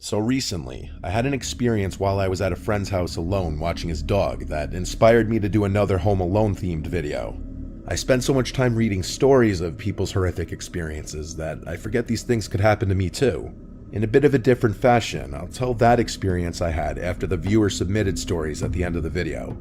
So recently, I had an experience while I was at a friend's house alone watching his dog that inspired me to do another Home Alone themed video. I spend so much time reading stories of people's horrific experiences that I forget these things could happen to me too. In a bit of a different fashion, I'll tell that experience I had after the viewer submitted stories at the end of the video.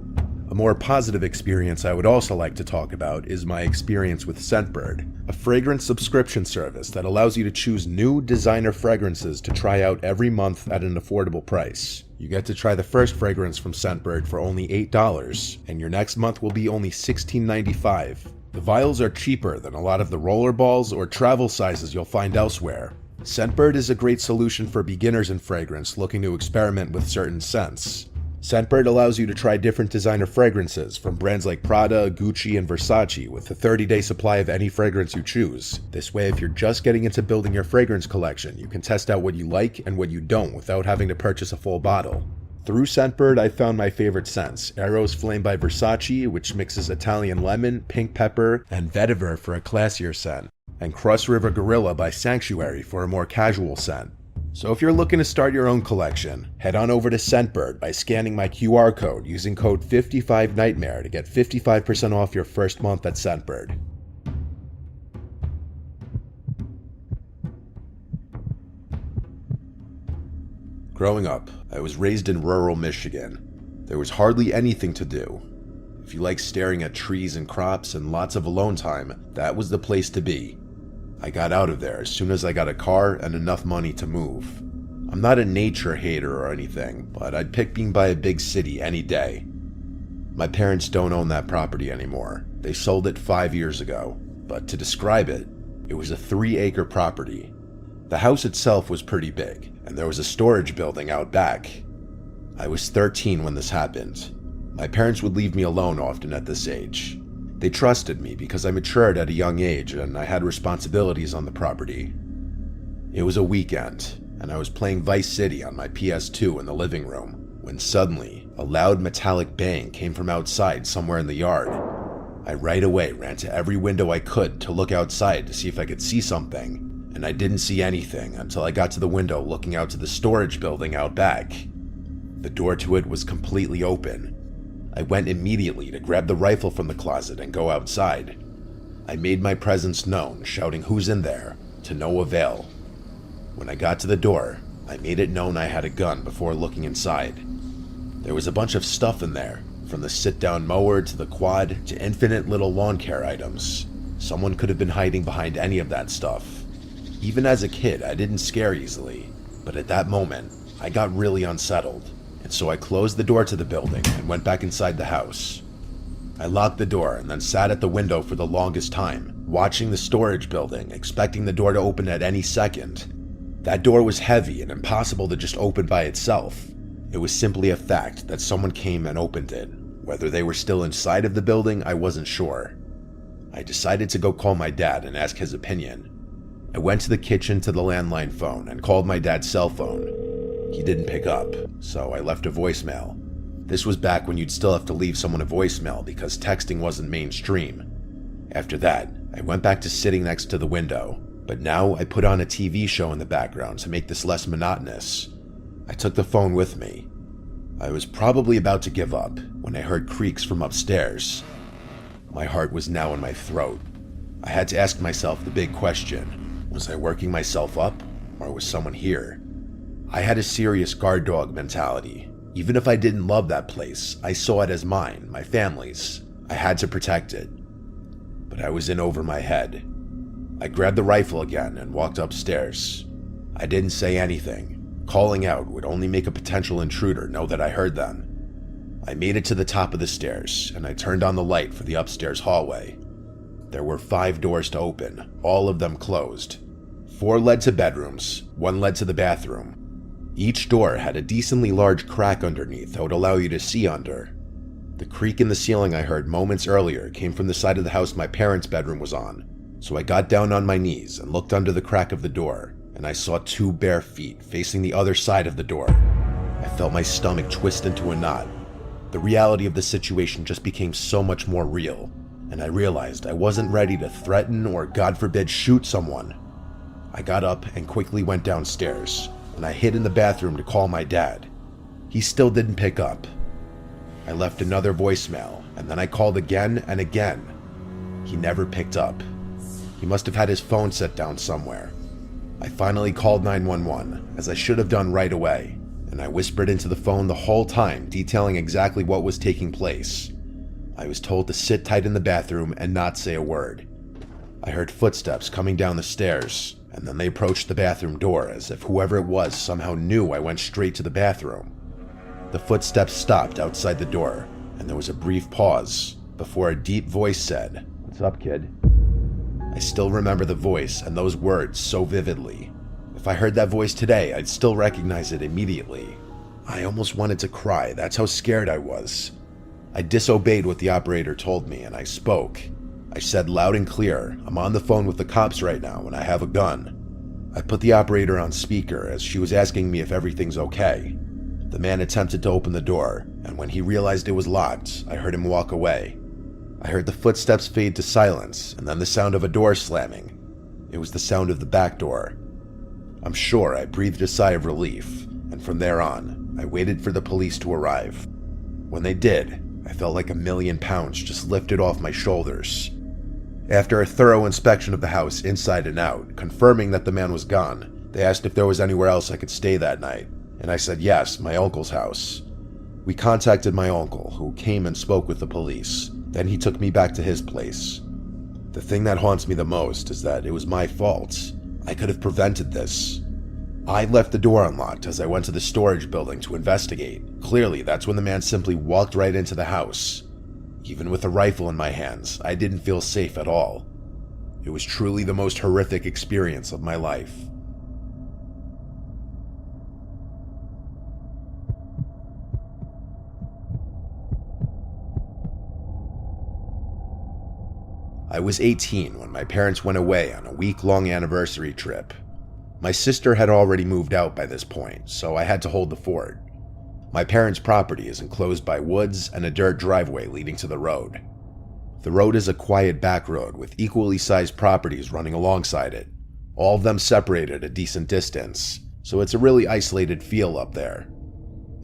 A more positive experience I would also like to talk about is my experience with Scentbird, a fragrance subscription service that allows you to choose new designer fragrances to try out every month at an affordable price. You get to try the first fragrance from Scentbird for only $8, and your next month will be only $16.95. The vials are cheaper than a lot of the rollerballs or travel sizes you'll find elsewhere. Scentbird is a great solution for beginners in fragrance looking to experiment with certain scents. Scentbird allows you to try different designer fragrances from brands like Prada, Gucci, and Versace with a 30-day supply of any fragrance you choose. This way, if you're just getting into building your fragrance collection, you can test out what you like and what you don't without having to purchase a full bottle. Through Scentbird, I found my favorite scents: Eros Flame by Versace, which mixes Italian lemon, pink pepper, and vetiver for a classier scent, and Cross River Gorilla by Sanctuary for a more casual scent. So if you're looking to start your own collection, head on over to Scentbird by scanning my QR code using code 55nightmare to get 55% off your first month at Scentbird. Growing up, I was raised in rural Michigan. There was hardly anything to do. If you like staring at trees and crops and lots of alone time, that was the place to be. I got out of there as soon as I got a car and enough money to move. I'm not a nature hater or anything, but I'd pick being by a big city any day. My parents don't own that property anymore. They sold it 5 years ago, but to describe it, it was a 3-acre property. The house itself was pretty big, and there was a storage building out back. I was 13 when this happened. My parents would leave me alone often at this age. They trusted me because I matured at a young age and I had responsibilities on the property. It was a weekend, and I was playing Vice City on my PS2 in the living room, when suddenly, a loud metallic bang came from outside somewhere in the yard. I right away ran to every window I could to look outside to see if I could see something, and I didn't see anything until I got to the window looking out to the storage building out back. The door to it was completely open. I went immediately to grab the rifle from the closet and go outside. I made my presence known, shouting "Who's in there?" to no avail. When I got to the door, I made it known I had a gun before looking inside. There was a bunch of stuff in there, from the sit-down mower to the quad to infinite little lawn care items. Someone could have been hiding behind any of that stuff. Even as a kid, I didn't scare easily, but at that moment, I got really unsettled. And so I closed the door to the building and went back inside the house. I locked the door and then sat at the window for the longest time, watching the storage building, expecting the door to open at any second. That door was heavy and impossible to just open by itself. It was simply a fact that someone came and opened it. Whether they were still inside of the building, I wasn't sure. I decided to go call my dad and ask his opinion. I went to the kitchen to the landline phone and called my dad's cell phone. He didn't pick up, so I left a voicemail. This was back when you'd still have to leave someone a voicemail because texting wasn't mainstream. After that, I went back to sitting next to the window, but now I put on a TV show in the background to make this less monotonous. I took the phone with me. I was probably about to give up when I heard creaks from upstairs. My heart was now in my throat. I had to ask myself the big question: was I working myself up, or was someone here? I had a serious guard dog mentality. Even if I didn't love that place, I saw it as mine, my family's. I had to protect it. But I was in over my head. I grabbed the rifle again and walked upstairs. I didn't say anything. Calling out would only make a potential intruder know that I heard them. I made it to the top of the stairs, and I turned on the light for the upstairs hallway. There were 5 doors to open, all of them closed. 4 led to bedrooms, 1 led to the bathroom. Each door had a decently large crack underneath that would allow you to see under. The creak in the ceiling I heard moments earlier came from the side of the house my parents' bedroom was on, so I got down on my knees and looked under the crack of the door, and I saw 2 bare feet facing the other side of the door. I felt my stomach twist into a knot. The reality of the situation just became so much more real, and I realized I wasn't ready to threaten or, God forbid, shoot someone. I got up and quickly went downstairs. and I hid in the bathroom to call my dad. He still didn't pick up. I left another voicemail, and then I called again and again. He never picked up. He must have had his phone set down somewhere. I finally called 911, as I should have done right away, and I whispered into the phone the whole time, detailing exactly what was taking place. I was told to sit tight in the bathroom and not say a word. I heard footsteps coming down the stairs, and then they approached the bathroom door as if whoever it was somehow knew I went straight to the bathroom. The footsteps stopped outside the door, and there was a brief pause before a deep voice said, "What's up, kid?" I still remember the voice and those words so vividly. If I heard that voice today, I'd still recognize it immediately. I almost wanted to cry, that's how scared I was. I disobeyed what the operator told me, and I spoke. I said loud and clear, "I'm on the phone with the cops right now, and I have a gun." I put the operator on speaker as she was asking me if everything's okay. The man attempted to open the door, and when he realized it was locked, I heard him walk away. I heard the footsteps fade to silence, and then the sound of a door slamming. It was the sound of the back door. I'm sure I breathed a sigh of relief, and from there on, I waited for the police to arrive. When they did, I felt like 1,000,000 pounds just lifted off my shoulders. After a thorough inspection of the house inside and out, confirming that the man was gone, they asked if there was anywhere else I could stay that night, and I said yes, my uncle's house. We contacted my uncle, who came and spoke with the police. Then he took me back to his place. The thing that haunts me the most is that it was my fault. I could have prevented this. I left the door unlocked as I went to the storage building to investigate. Clearly, that's when the man simply walked right into the house. Even with a rifle in my hands, I didn't feel safe at all. It was truly the most horrific experience of my life. I was 18 when my parents went away on a week-long anniversary trip. My sister had already moved out by this point, so I had to hold the fort. My parents' property is enclosed by woods and a dirt driveway leading to the road. The road is a quiet back road with equally sized properties running alongside it, all of them separated a decent distance, so it's a really isolated feel up there.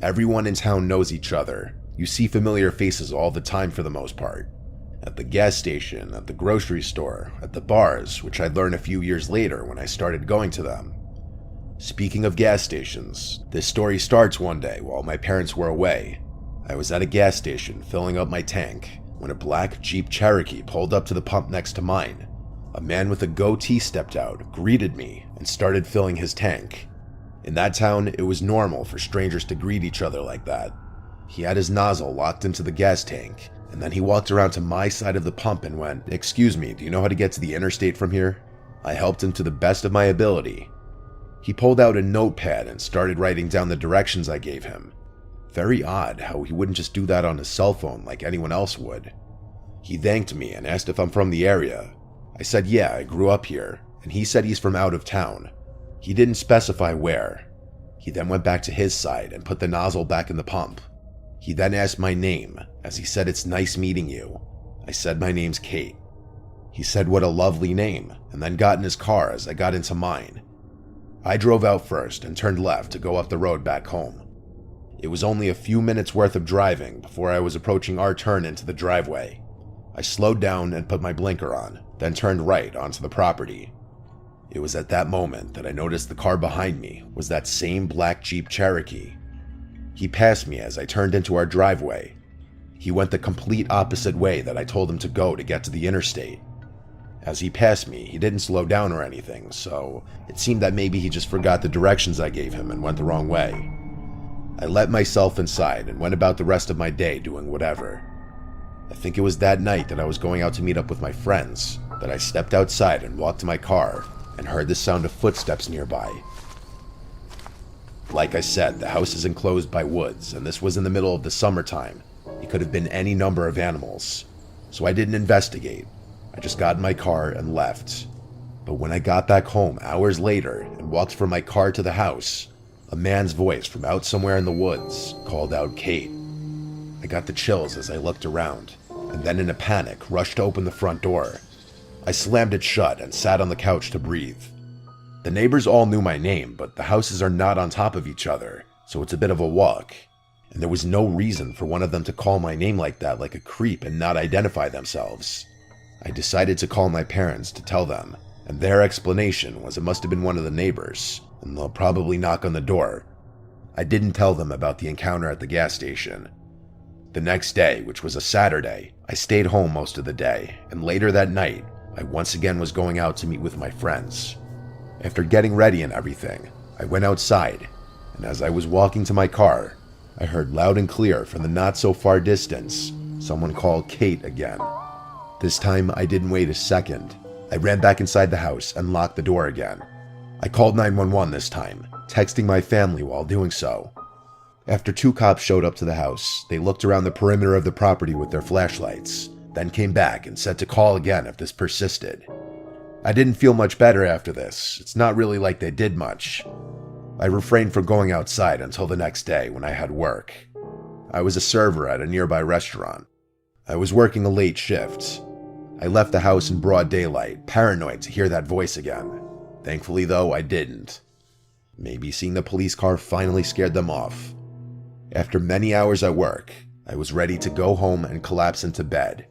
Everyone in town knows each other. You see familiar faces all the time for the most part. At the gas station, at the grocery store, at the bars, which I'd learn a few years later when I started going to them. Speaking of gas stations, this story starts one day while my parents were away. I was at a gas station filling up my tank when a black Jeep Cherokee pulled up to the pump next to mine. A man with a goatee stepped out, greeted me, and started filling his tank. In that town, it was normal for strangers to greet each other like that. He had his nozzle locked into the gas tank, and then he walked around to my side of the pump and went, "Excuse me, do you know how to get to the interstate from here?" I helped him to the best of my ability. He pulled out a notepad and started writing down the directions I gave him. Very odd how he wouldn't just do that on his cell phone like anyone else would. He thanked me and asked if I'm from the area. I said yeah, I grew up here, and he said he's from out of town. He didn't specify where. He then went back to his side and put the nozzle back in the pump. He then asked my name, as he said, "It's nice meeting you." I said my name's Kate. He said what a lovely name, and then got in his car as I got into mine. I drove out first and turned left to go up the road back home. It was only a few minutes worth of driving before I was approaching our turn into the driveway. I slowed down and put my blinker on, then turned right onto the property. It was at that moment that I noticed the car behind me was that same black Jeep Cherokee. He passed me as I turned into our driveway. He went the complete opposite way that I told him to go to get to the interstate. As he passed me, he didn't slow down or anything, so it seemed that maybe he just forgot the directions I gave him and went the wrong way. I let myself inside and went about the rest of my day doing whatever. I think it was that night that I was going out to meet up with my friends that I stepped outside and walked to my car and heard the sound of footsteps nearby. Like I said, the house is enclosed by woods, and this was in the middle of the summertime. It could have been any number of animals, so I didn't investigate. I just got in my car and left. But when I got back home hours later and walked from my car to the house, a man's voice from out somewhere in the woods called out Kate. I got the chills as I looked around, and then in a panic rushed to open the front door. I slammed it shut and sat on the couch to breathe. The neighbors all knew my name, but the houses are not on top of each other, so it's a bit of a walk. And there was no reason for one of them to call my name like that, like a creep, and not identify themselves. I decided to call my parents to tell them, and their explanation was it must have been one of the neighbors, and they'll probably knock on the door. I didn't tell them about the encounter at the gas station. The next day, which was a Saturday, I stayed home most of the day, and later that night, I once again was going out to meet with my friends. After getting ready and everything, I went outside, and as I was walking to my car, I heard loud and clear from the not-so-far distance someone call Kate again. This time, I didn't wait a second. I ran back inside the house and locked the door again. I called 911 this time, texting my family while doing so. After 2 cops showed up to the house, they looked around the perimeter of the property with their flashlights, then came back and said to call again if this persisted. I didn't feel much better after this. It's not really like they did much. I refrained from going outside until the next day when I had work. I was a server at a nearby restaurant. I was working a late shift. I left the house in broad daylight, paranoid to hear that voice again. Thankfully, though, I didn't. Maybe seeing the police car finally scared them off. After many hours at work, I was ready to go home and collapse into bed.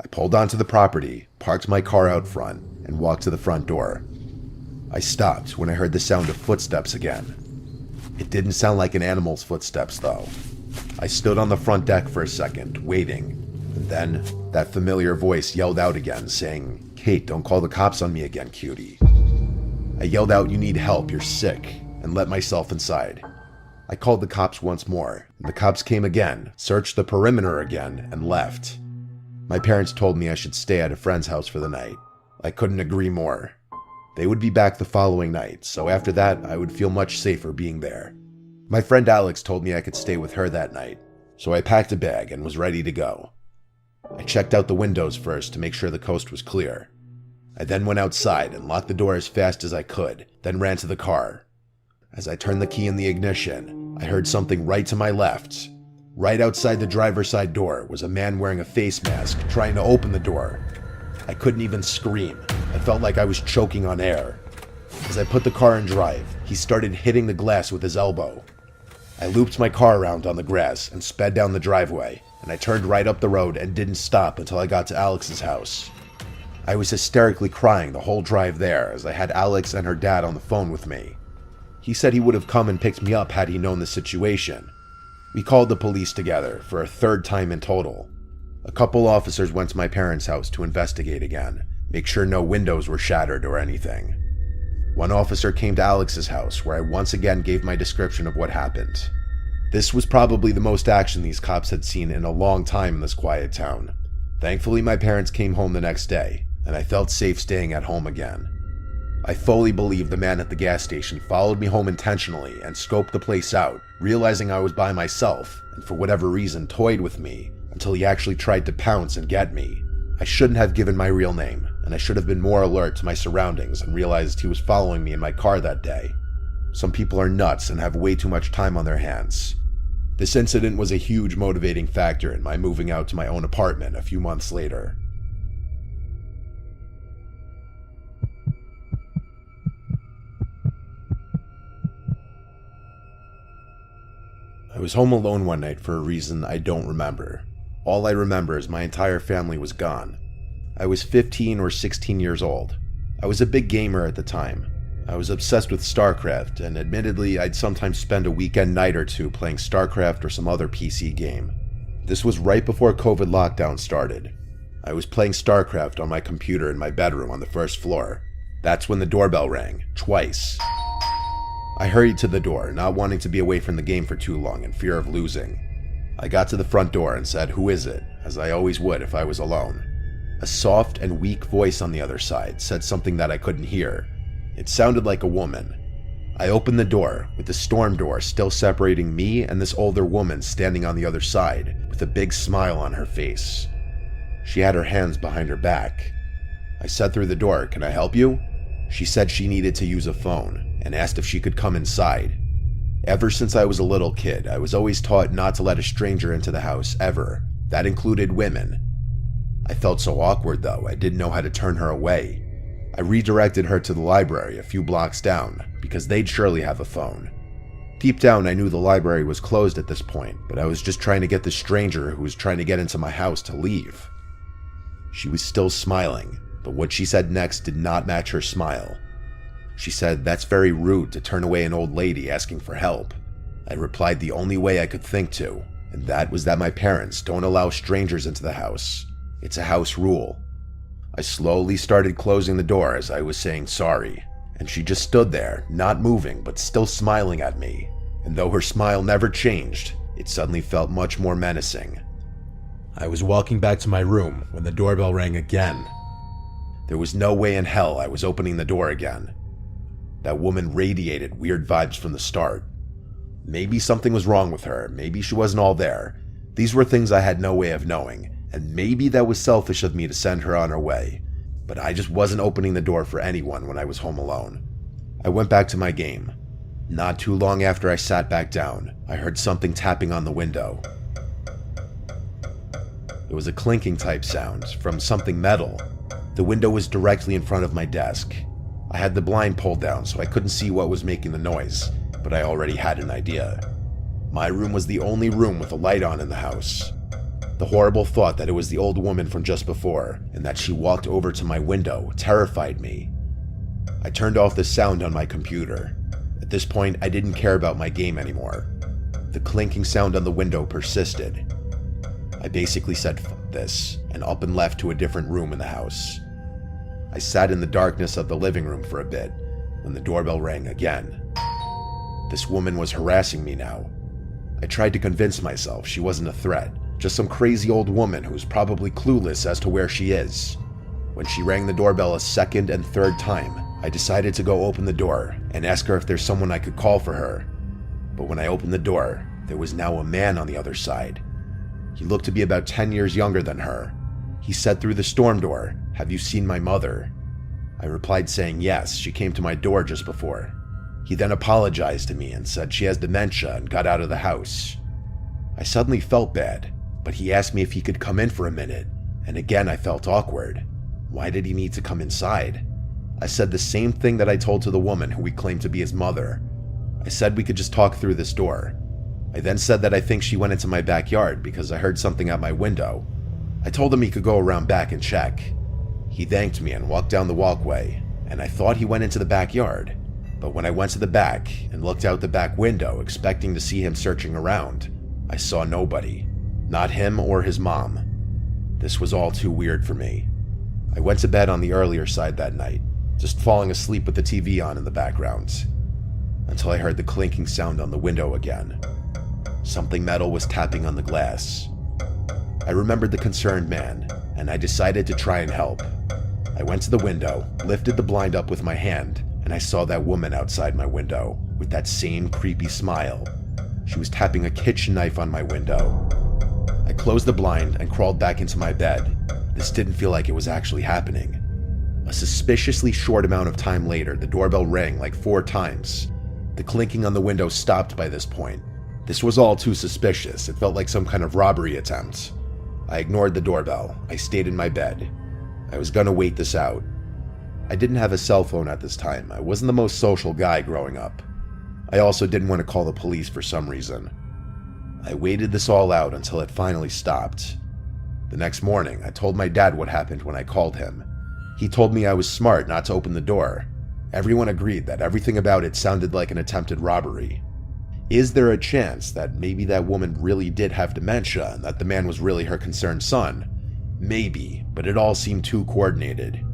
I pulled onto the property, parked my car out front, and walked to the front door. I stopped when I heard the sound of footsteps again. It didn't sound like an animal's footsteps, though. I stood on the front deck for a second, waiting, and then that familiar voice yelled out again, saying, "Kate, don't call the cops on me again, cutie." I yelled out, "You need help, you're sick," and let myself inside. I called the cops once more, and the cops came again, searched the perimeter again, and left. My parents told me I should stay at a friend's house for the night. I couldn't agree more. They would be back the following night, so after that, I would feel much safer being there. My friend Alex told me I could stay with her that night, so I packed a bag and was ready to go. I checked out the windows first to make sure the coast was clear. I then went outside and locked the door as fast as I could, then ran to the car. As I turned the key in the ignition, I heard something right to my left. Right outside the driver's side door was a man wearing a face mask trying to open the door. I couldn't even scream. I felt like I was choking on air. As I put the car in drive, he started hitting the glass with his elbow. I looped my car around on the grass and sped down the driveway, and I turned right up the road and didn't stop until I got to Alex's house. I was hysterically crying the whole drive there as I had Alex and her dad on the phone with me. He said he would have come and picked me up had he known the situation. We called the police together for a 3rd time in total. A couple officers went to my parents' house to investigate again, make sure no windows were shattered or anything. One officer came to Alex's house where I once again gave my description of what happened. This was probably the most action these cops had seen in a long time in this quiet town. Thankfully, my parents came home the next day, and I felt safe staying at home again. I fully believe the man at the gas station followed me home intentionally and scoped the place out, realizing I was by myself, and for whatever reason toyed with me until he actually tried to pounce and get me. I shouldn't have given my real name, and I should have been more alert to my surroundings and realized he was following me in my car that day. Some people are nuts and have way too much time on their hands. This incident was a huge motivating factor in my moving out to my own apartment a few months later. I was home alone one night for a reason I don't remember. All I remember is my entire family was gone. I was 15 or 16 years old. I was a big gamer at the time. I was obsessed with StarCraft, and admittedly, I'd sometimes spend a weekend night or two playing StarCraft or some other PC game. This was right before COVID lockdown started. I was playing StarCraft on my computer in my bedroom on the 1st floor. That's when the doorbell rang, twice. I hurried to the door, not wanting to be away from the game for too long in fear of losing. I got to the front door and said, "Who is it?" as I always would if I was alone. A soft and weak voice on the other side said something that I couldn't hear. It sounded like a woman. I opened the door, with the storm door still separating me and this older woman standing on the other side, with a big smile on her face. She had her hands behind her back. I said through the door, "Can I help you?" She said she needed to use a phone, and asked if she could come inside. Ever since I was a little kid, I was always taught not to let a stranger into the house, ever. That included women. I felt so awkward, though, I didn't know how to turn her away. I redirected her to the library a few blocks down, because they'd surely have a phone. Deep down, I knew the library was closed at this point, but I was just trying to get the stranger who was trying to get into my house to leave. She was still smiling, but what she said next did not match her smile. She said, "That's very rude to turn away an old lady asking for help." I replied the only way I could think to, and that was that my parents don't allow strangers into the house. It's a house rule. I slowly started closing the door as I was saying sorry, and she just stood there, not moving but still smiling at me, and though her smile never changed, it suddenly felt much more menacing. I was walking back to my room when the doorbell rang again. There was no way in hell I was opening the door again. That woman radiated weird vibes from the start. Maybe something was wrong with her, maybe she wasn't all there. These were things I had no way of knowing, and maybe that was selfish of me to send her on her way, but I just wasn't opening the door for anyone when I was home alone. I went back to my game. Not too long after I sat back down, I heard something tapping on the window. It was a clinking type sound from something metal. The window was directly in front of my desk. I had the blind pulled down so I couldn't see what was making the noise, but I already had an idea. My room was the only room with a light on in the house. The horrible thought that it was the old woman from just before, and that she walked over to my window, terrified me. I turned off the sound on my computer. At this point, I didn't care about my game anymore. The clinking sound on the window persisted. I basically said "F this," and up and left to a different room in the house. I sat in the darkness of the living room for a bit, when the doorbell rang again. This woman was harassing me now. I tried to convince myself she wasn't a threat, just some crazy old woman who's probably clueless as to where she is. When she rang the doorbell a second and third time, I decided to go open the door and ask her if there's someone I could call for her. But when I opened the door, there was now a man on the other side. He looked to be about 10 years younger than her. He said through the storm door, "Have you seen my mother?" I replied saying yes, she came to my door just before. He then apologized to me and said she has dementia and got out of the house. I suddenly felt bad, but he asked me if he could come in for a minute, and again I felt awkward. Why did he need to come inside? I said the same thing that I told to the woman who we claimed to be his mother. I said we could just talk through this door. I then said that I think she went into my backyard because I heard something at my window. I told him he could go around back and check. He thanked me and walked down the walkway, and I thought he went into the backyard. But when I went to the back and looked out the back window expecting to see him searching around, I saw nobody. Not him or his mom. This was all too weird for me. I went to bed on the earlier side that night, just falling asleep with the TV on in the background, until I heard the clinking sound on the window again. Something metal was tapping on the glass. I remembered the concerned man, and I decided to try and help. I went to the window, lifted the blind up with my hand, and I saw that woman outside my window, with that same creepy smile. She was tapping a kitchen knife on my window. I closed the blind and crawled back into my bed. This didn't feel like it was actually happening. A suspiciously short amount of time later, the doorbell rang like 4 times. The clinking on the window stopped by this point. This was all too suspicious. It felt like some kind of robbery attempt. I ignored the doorbell. I stayed in my bed. I was gonna wait this out. I didn't have a cell phone at this time. I wasn't the most social guy growing up. I also didn't want to call the police for some reason. I waited this all out until it finally stopped. The next morning, I told my dad what happened when I called him. He told me I was smart not to open the door. Everyone agreed that everything about it sounded like an attempted robbery. Is there a chance that maybe that woman really did have dementia and that the man was really her concerned son? Maybe, but it all seemed too coordinated.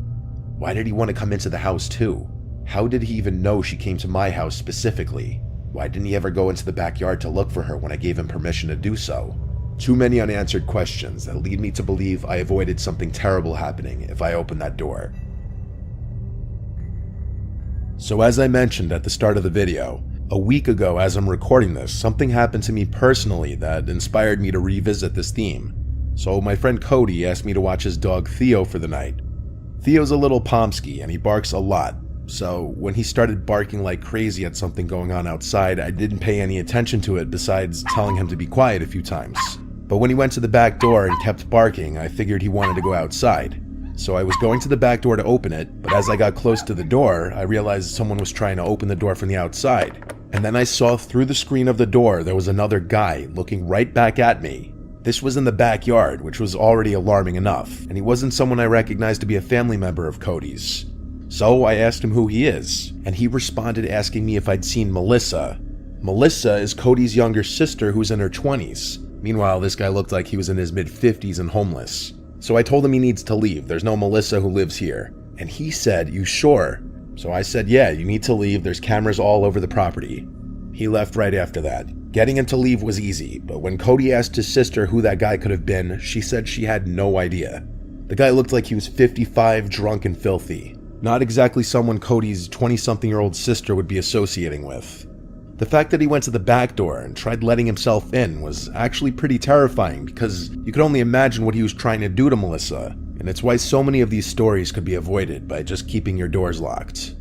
Why did he want to come into the house too? How did he even know she came to my house specifically? Why didn't he ever go into the backyard to look for her when I gave him permission to do so? Too many unanswered questions that lead me to believe I avoided something terrible happening if I opened that door. So as I mentioned at the start of the video, a week ago as I'm recording this, something happened to me personally that inspired me to revisit this theme. So my friend Cody asked me to watch his dog Theo for the night. Theo's a little Pomsky and he barks a lot, so when he started barking like crazy at something going on outside, I didn't pay any attention to it besides telling him to be quiet a few times. But when he went to the back door and kept barking, I figured he wanted to go outside. So I was going to the back door to open it, but as I got close to the door, I realized someone was trying to open the door from the outside. And then I saw through the screen of the door there was another guy looking right back at me. This was in the backyard, which was already alarming enough, and he wasn't someone I recognized to be a family member of Cody's. So I asked him who he is, and he responded asking me if I'd seen Melissa. Melissa is Cody's younger sister who's in her 20s. Meanwhile, this guy looked like he was in his mid-50s and homeless. So I told him he needs to leave. There's no Melissa who lives here. And he said, "You sure?" So I said, "Yeah, you need to leave. There's cameras all over the property." He left right after that. Getting him to leave was easy, but when Cody asked his sister who that guy could have been, she said she had no idea. The guy looked like he was 55, drunk and filthy. Not exactly someone Cody's 20-something-year-old sister would be associating with. The fact that he went to the back door and tried letting himself in was actually pretty terrifying because you could only imagine what he was trying to do to Melissa, and it's why so many of these stories could be avoided by just keeping your doors locked.